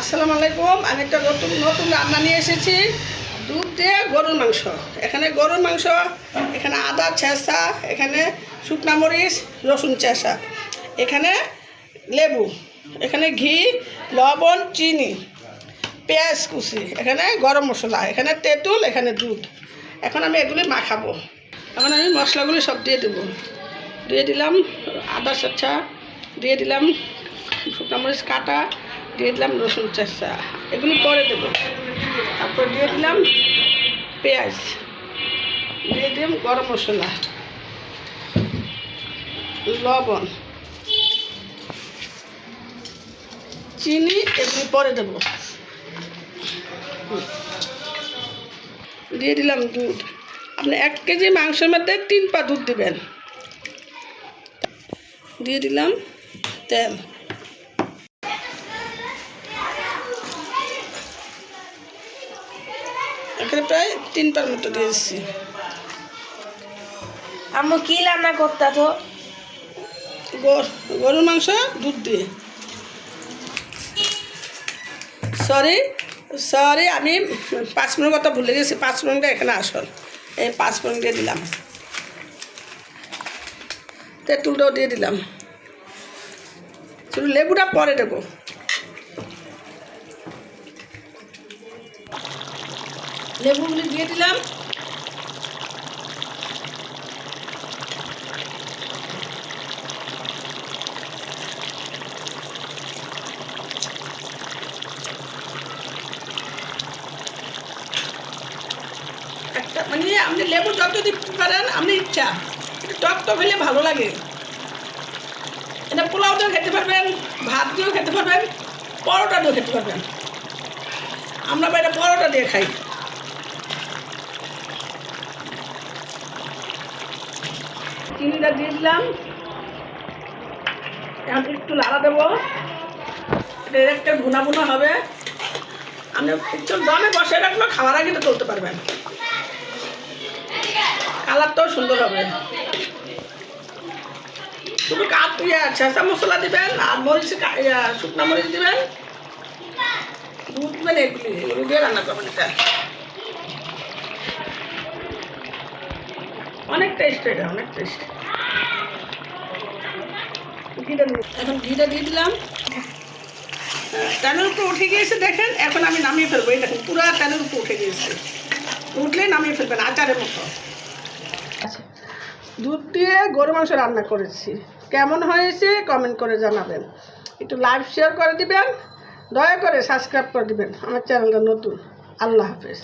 আসসালামু আলাইকুম। আমি একটা নতুন রান্না নিয়ে এসেছি, দুধ দিয়ে গরুর মাংস। এখানে গরুর মাংস, এখানে আদা ছেঁচা, এখানে শুকনা মরিচ রসুন ছেঁচা, এখানে লেবু, এখানে ঘি, লবণ, চিনি, পেঁয়াজ কুচি, এখানে গরম মশলা, এখানে তেঁতুল, এখানে দুধ। এখন আমি এগুলি মাখাবো। এখন আমি মশলাগুলি সব দিয়ে দেবো। দিয়ে দিলাম আদা ছেঁচা, দিয়ে দিলাম শুকনো মরিচ কাটা, দিয়ে দিলাম রসুন ছেঁচা, এগুলি পরে দেবো। তারপর দিয়ে দিলাম পেঁয়াজ, দিয়ে দিলাম গরম মশলা, লবণ, চিনি, এগুলি পরে দেবো। দিয়ে দিলাম দুধ। আপনি 1 কেজি মাংসের মধ্যে 3 পা দুধ দিবেন। দিয়ে দিলাম তেল, এখানে প্রায় 3 পার মতো দিয়েছি। আম্মু কি রান্না করতে তো? গরুর মাংস দুধ দিয়ে। সরি আমি 5 মিনিট কথা ভুলে গেছি। 5 মিনিটটা এখানে আসল। এই 5 মিনিট দিয়ে দিলাম, তেঁতুলটাও দিয়ে দিলাম, শুধু লেবুটা পরে দেবো। লেবুগুলি দিয়ে দিলাম। একটা মানে আপনি লেবু যত দিতে পারেন আপনি ইচ্ছা, টক টক হলে ভালো লাগে। এটা পোলাও দিয়েও খেতে পারবেন, ভাত দিয়েও খেতে পারবেন, পরোটা দিয়েও খেতে পারবেন। আমরা বাইরে পরোটা দিয়ে খাই। চিনিটা দিয়ে দিলাম। এখন একটু লাড়া দেবো, এটা একটা ভুনা ভুনা হবে। আপনি একটু দমে বসে রাখলে খাওয়ার আগে তো তুলতে পারবেন, কালারটাও সুন্দর হবে। শুধু ছেঁচা মশলা দিবেন আর মরিচ, শুকনো মরিচ দিবেন, দুধ দিবেন, এগুলি দিয়ে রান্না করবেন। এটা অনেক টেস্ট, এটা অনেক টেস্ট। এখন ঘিটা দিয়ে দিলাম। ট্যানের উপর উঠে গিয়েছে দেখেন। এখন আমি নামিয়ে ফেলবো। এই দেখেন পুরো ট্যানের উপর উঠে গিয়েছে। উঠলেই নামিয়ে ফেলবেন আচারের মতো। দুধ দিয়ে গরু মাংস রান্না করেছি, কেমন হয়েছে কমেন্ট করে জানাবেন। একটু লাইভ শেয়ার করে দিবেন, দয়া করে সাবস্ক্রাইব করে দিবেন। আমার চ্যানেলটা নতুন। আল্লাহ হাফেজ।